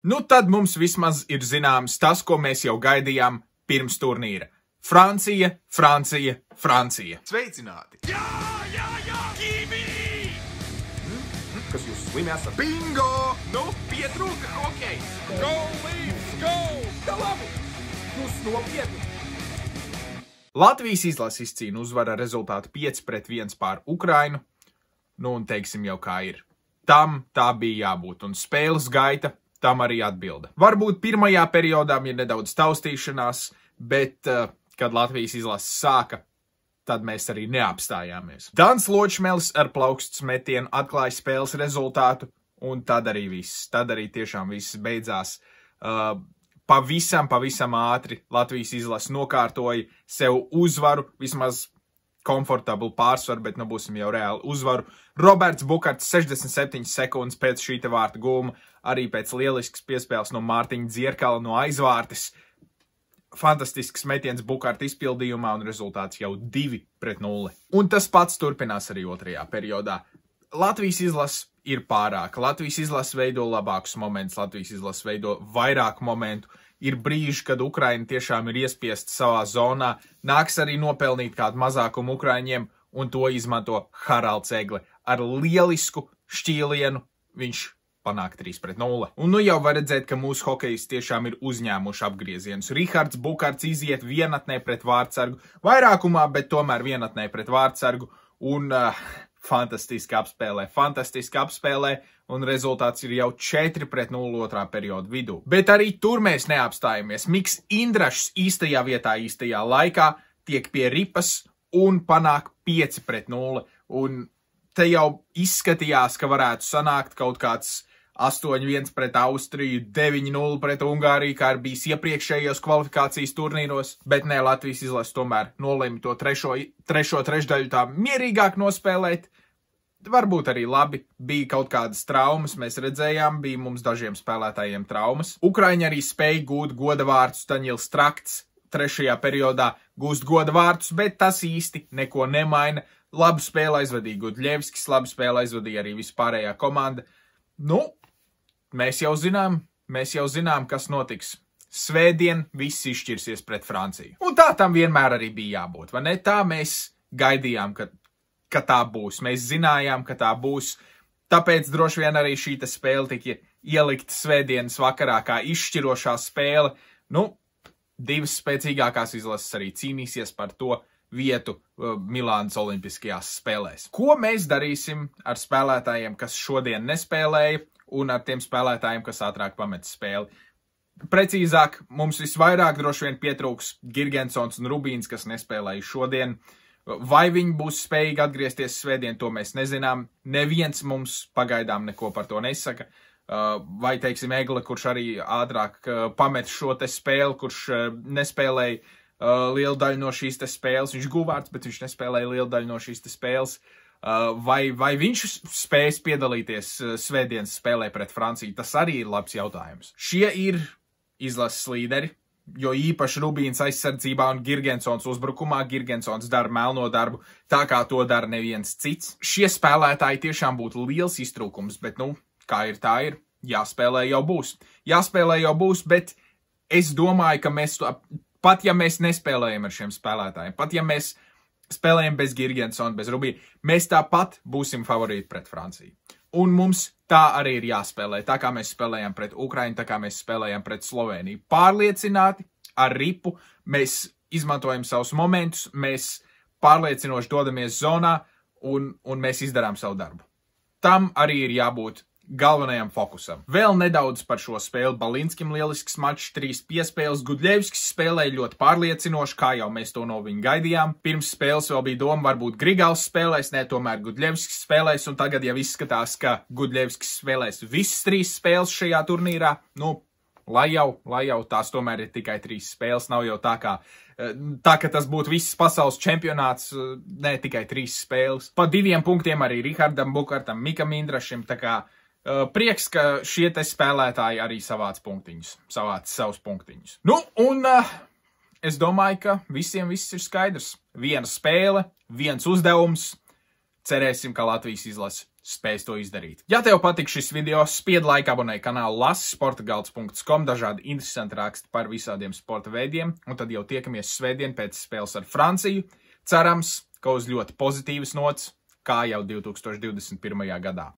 Nu tad mums vismaz ir zināms tas, ko mēs jau gaidījām pirms turnīra. Francija, Francija, Francija. Sveicināti! Jā, Kimi! Kas jūs slimi esat? Bingo! Nu, pietrūka hokejs! Go, Leafs, go! Tā labi! Jūs nopietni! Latvijas izlase izcīna uzvara rezultātu 5-1 pār Ukrainu. Nu un teiksim jau kā ir. Tam tā bija jābūt, un spēles gaita tam arī atbilda. Varbūt pirmajā periodā bija nedaudz taustīšanās, bet, kad Latvijas izlase sāka, tad mēs arī neapstājāmies. Dans Ločmelis ar plauksts metienu atklāja spēles rezultātu, un tad arī viss. Tad arī tiešām viss beidzās. Pavisam ātri Latvijas izlase nokārtoja sev uzvaru, vismaz komfortablu pārsvaru, bet nu būsim jau reāli uzvaru. Roberts Bukarts 67 sekundes pēc šī te vārta gūma, arī pēc lielisks piespēles no Mārtiņa Dzierkala no aizvārtes. Fantastisks metiens Bukarta izpildījumā un rezultāts jau 2-0. Un tas pats turpinās arī otrajā periodā. Latvijas izlase ir pārāka. Latvijas izlase veido labākus momentus, Latvijas izlase veido vairāk momentu. Ir brīži, kad Ukraina tiešām ir iespiesta savā zonā, nāks arī nopelnīt kādu mazākumu Ukraiņiem, un to izmanto Haralds Egle. Ar lielisku šķīlienu viņš panāk 3-0. Un nu jau var redzēt, ka mūsu hokejisti tiešām ir uzņēmuši apgriezienus. Rihards Bukarts iziet vienatnē pret vārtsargu, vairākumā, bet tomēr vienatnē pret vārtsargu, un fantastiski apspēlē, un rezultāts ir jau 4-0 otrā perioda vidū. Bet arī tur mēs neapstājamies. Miks Indrašs īstajā vietā, īstajā laikā tiek pie ripas un panāk 5-0. Un te jau izskatījās, ka varētu sanākt kaut kāds 8-1 pret Austriju, 9-0 pret Ungāriju, kā ir bijis iepriekšējos kvalifikācijas turnīros, bet ne, Latvijas izlase tomēr nolēma to trešo trešdaļu tā mierīgāk nospēlēt. Varbūt arī labi, bija kaut kādas traumas, mēs redzējām, bija mums dažiem spēlētājiem traumas. Ukraiņi arī spēja gūt goda vārtus, Daņils Trakts trešajā periodā gūst goda vārtus, bet tas īsti neko nemaina. Labu spēli aizvadīja Gudļevskis, labu spēli aizvadīja arī vispārējā komanda. Nu, mēs jau zinām, kas notiks. Svētdien viss izšķirsies pret Franciju. Un tā tam vienmēr arī bija jābūt, vai ne? Tā mēs gaidījām, ka tā būs. Mēs zinājām, ka tā būs. Tāpēc droši vien arī šī spēle tika ielikta svētdienas vakarā kā izšķirošā spēle. Nu, divas spēcīgākās izlases arī cīnīsies par to vietu Milānas olimpiskajās spēlēs. Ko mēs darīsim ar spēlētājiem, kas šodien nespēlēja, un ar tiem spēlētājiem, kas ātrāk pamet spēli? Precīzāk, mums visvairāk droši vien pietrūks Girgensons un Rubīns, kas nespēlēja šodien. Vai viņi būs spējīgi atgriezties svētdien, to mēs nezinām. Neviens mums pagaidām neko par to nesaka. Vai, teiksim, Egle, kurš arī ātrāk pamet šo te spēli, kurš nespēlēja lielu daļu no šīs te spēles. Viņš guvārds, bet viņš nespēlēja lielu daļu no šīs te spēles. Vai viņš spēs piedalīties svētdienas spēlē pret Franciju? Tas arī ir labs jautājums. Šie ir izlases līderi, jo īpaši Rubīns aizsardzībā un Girgensons uzbrukumā. Girgensons dara melno darbu tā, kā to dara neviens cits. Šie spēlētāji tiešām būtu liels iztrūkums, bet, nu, kā ir tā ir, jāspēlē jau būs. Jāspēlē jau būs, bet es domāju, ka mēs, pat ja mēs nespēlējam ar šiem spēlētājiem, pat ja mēs spēlējam bez Girgensona, bez Rubīna, mēs tāpat būsim favorīti pret Franciju. Un mums tā arī ir jāspēlē, tā kā mēs spēlējam pret Ukrainu, tā kā mēs spēlējam pret Sloveniju. Pārliecināti, ar ripu, mēs izmantojam savus momentus, mēs pārliecinoši dodamies zonā un mēs izdarām savu darbu. Tam arī ir jābūt galvenajam fokusam. Vēl nedaudz par šo spēli. Balinskim lielisks mačs, 3 piespēles. Gudļevskis spēlēja ļoti pārliecinoši, kā jau mēs to no viņa gaidījām. Pirms spēles vēl bija doma, varbūt Grigals spēlēs, ne, tomēr Gudļevskis spēlēs, un tagad jau izskatās, ka Gudļevskis spēlēs visas 3 spēles šajā turnīrā. Nu, lai jau tās tomēr ir tikai 3 spēles, nav jau tā, ka tas būtu viss pasaules čempionāts, ne tikai 3 spēles. Pa 2 punktiem arī Rihardam Bukartam, Mikam Indrašim, tā kā prieks, ka šie te spēlētāji arī savāc savus punktiņus. Nu, un es domāju, ka visiem viss ir skaidrs. Viena spēle, viens uzdevums. Cerēsim, ka Latvijas izlase spēs to izdarīt. Ja tev patīk šis video, spied laiku, abonē kanālu, lasi sportagalds.com, dažādi interesanti raksti par visādiem sporta veidiem, un tad jau tiekamies svētdien pēc spēles ar Franciju. Cerams, ka uz ļoti pozitīvas nots, kā jau 2021. gadā.